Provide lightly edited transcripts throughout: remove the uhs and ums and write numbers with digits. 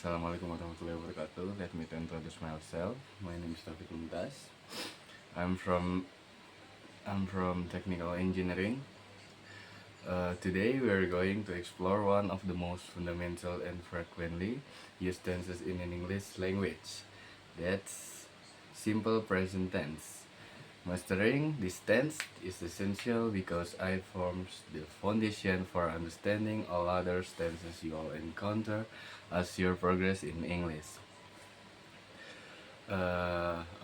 Assalamualaikum warahmatullahi wabarakatuh. Let me to introduce myself. My name is Taufik Mumtaz. I'm from Technical Engineering. Today we are going to explore one of the most fundamental and frequently used tenses in an English language. That's simple present tense. Mastering this tense is essential because it forms the foundation for understanding all other tenses you will encounter as you progress in English.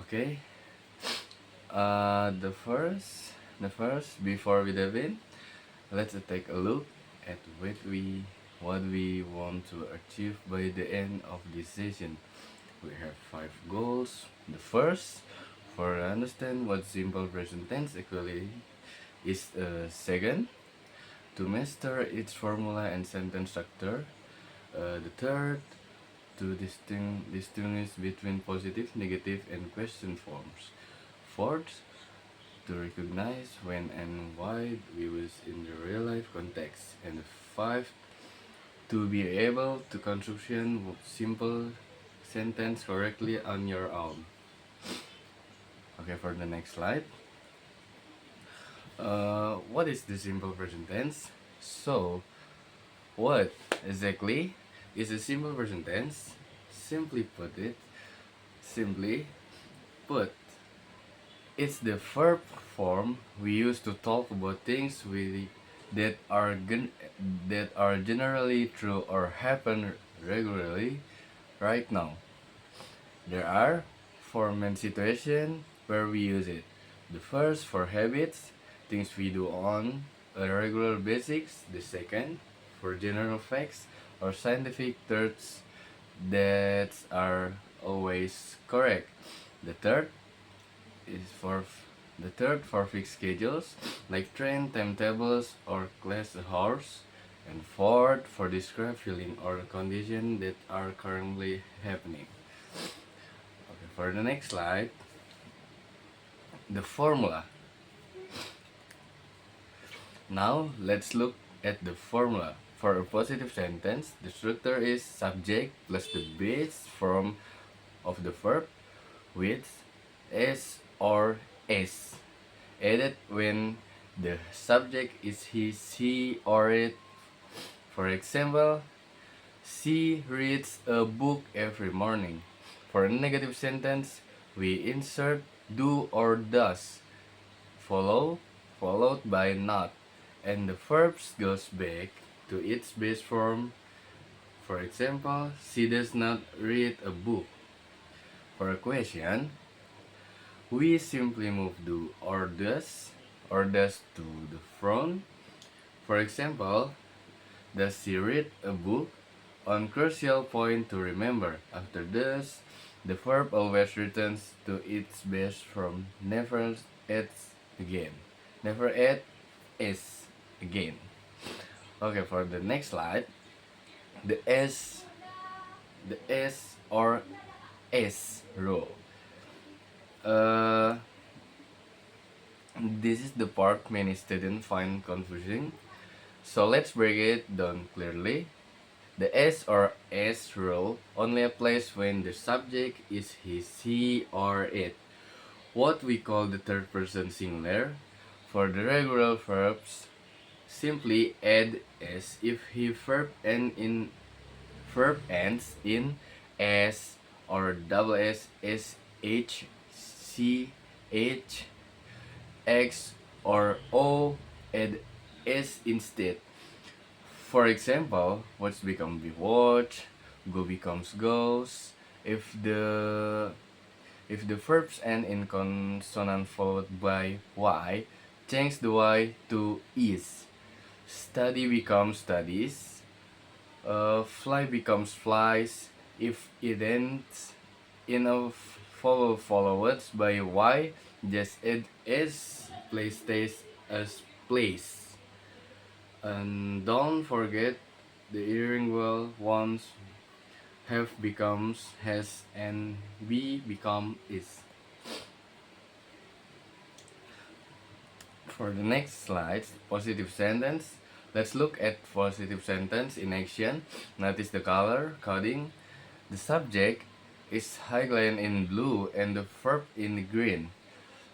Okay. The first, before we dive in, let's take a look at what we want to achieve by the end of this session. We have 5 goals. The first, for understand what simple present tense actually is. Second, to master its formula and sentence structure. The third, to distinguish between positive, negative, and question forms. Fourth, to recognize when and why we use in the real life context. And fifth, to be able to construction simple sentence correctly on your own. Okay, for the next slide. What is the simple present tense? So, what exactly is a simple present tense? Simply put, it's the verb form we use to talk about things that are generally true or happen regularly right now. There are four main situations where we use it. The first, for habits, things we do on a regular basis. The second, for general facts or scientific truths that are always correct. The third is for fixed schedules like train timetables or class hours. And fourth, for describe feeling or condition that are currently happening. Okay, for the next slide, the formula. Now let's look at the formula. For a positive sentence, the structure is subject plus the base form of the verb with s or s added when the subject is he, she, or it. For example, she reads a book every morning. For a negative sentence, we insert do or does, followed by not, and the verb goes back to its base form. For example, she does not read a book. For a question, we simply move do or does to the front. For example, does she read a book? On crucial point to remember, after does, the verb always returns to its base form, never adds again. Never add is again. Okay, for the next slide, the S or S rule. This is the part many students find confusing. So let's break it down clearly. The S or S rule only applies when the subject is he, she, or it, what we call the third person singular. For the regular verbs, simply add S if verb ends in S or double S, H, C, H, X, or O, add S instead. For example, watch becomes be watch, go becomes goes. If the verbs end in consonant followed by Y, change the Y to is. Study becomes studies. Fly becomes flies. If it ends in a vowel followed by Y, just add S. Place stays as place. And don't forget the irregular ones. Have becomes has and be become is. For the next slide, positive sentence. Let's look at positive sentence in action. Notice the color coding. The subject is highlighted in blue and the verb in green,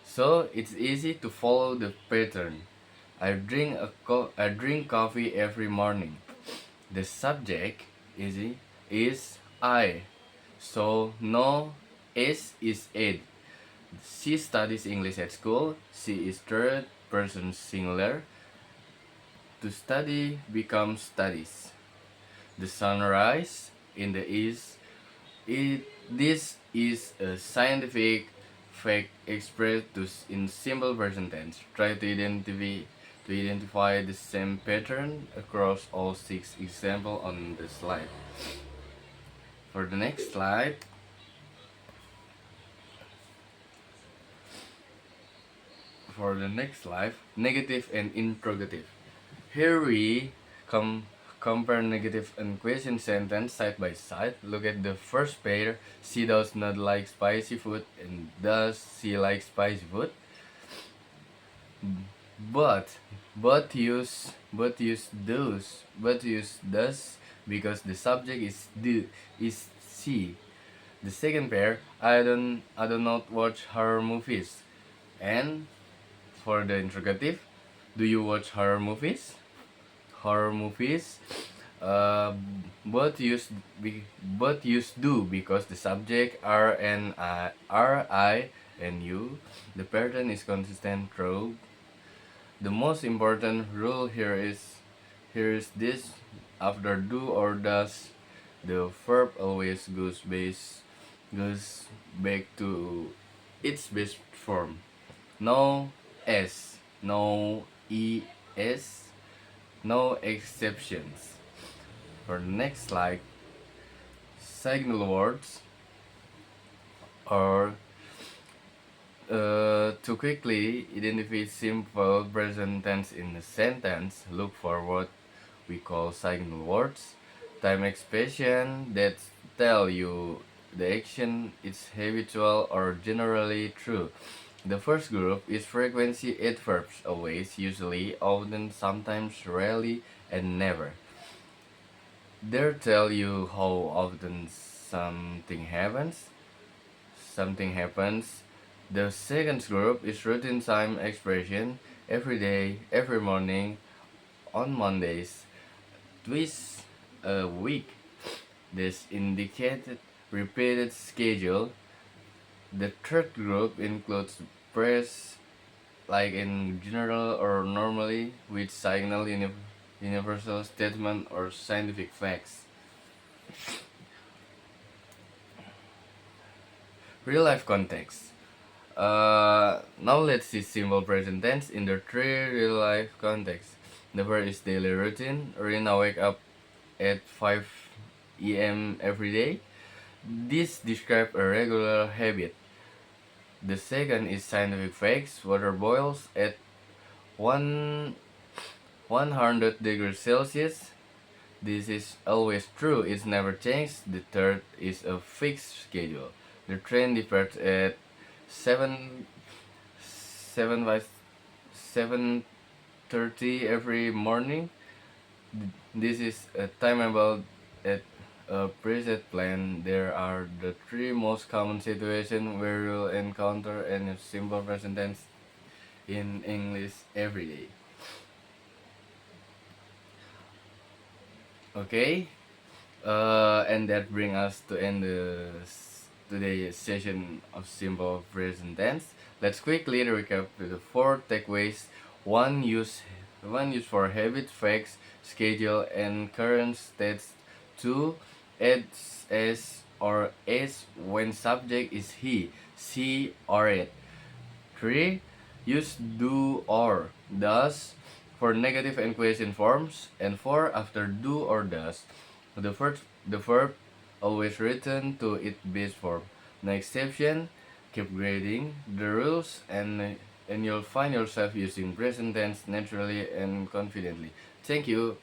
so it's easy to follow the pattern. I drink coffee every morning. The subject is is I, so no S is it. She studies English at school. She is third person singular. To study becomes studies. The sunrise in the east. This is a scientific fact expressed in simple present tense. Try to identify the same pattern across all six examples on the slide. For the next slide, negative and interrogative. Here we compare negative and question sentence side by side. Look at the first pair. She does not like spicy food, and does she like spicy food? But but use does because the subject is she. The second pair, I do not watch horror movies. And for the interrogative, do you watch horror movies? Horror movies. Uh, but use do because the subject are I and you. The pattern is consistent through. The most important rule here is this: after do or does, the verb always goes back to its best form. No s, no es, no exceptions. For the next slide, signal words or to quickly identify simple present tense in a sentence, look for what we call signal words, time expression that tell you the action is habitual or generally true. The first group is frequency adverbs: always, usually, often, sometimes, rarely, and never. They tell you how often something happens. The second group is routine time expression: every day, every morning, on Mondays, twice a week. This indicated repeated schedule. The third group includes press like in general or normally, which signal universal statement or scientific facts. Real life context. Now let's see simple present tense in the three real life contexts. The first is daily routine. Rina wake up at 5 a.m. every day. This describes a regular habit. The second is scientific facts. Water boils at 100 degrees Celsius. This is always true, it's never changed. The third is a fixed schedule. The train departs at 7 7 by 7:30 every morning. This is a timeable at a preset plan. There are the three most common situations where you'll encounter any simple present tense in English every day. Okay, and that brings us to end today's session of simple present tense. Let's quickly recap the four takeaways. One use one use for habit, facts, schedule, and current states. Two, adds as or s when subject is he, she, or it. 3. Use do or does for negative and question forms. And 4. After do or does, the verb always return to its base form. No exception. Keep grading the rules and you'll find yourself using present tense naturally and confidently. Thank you.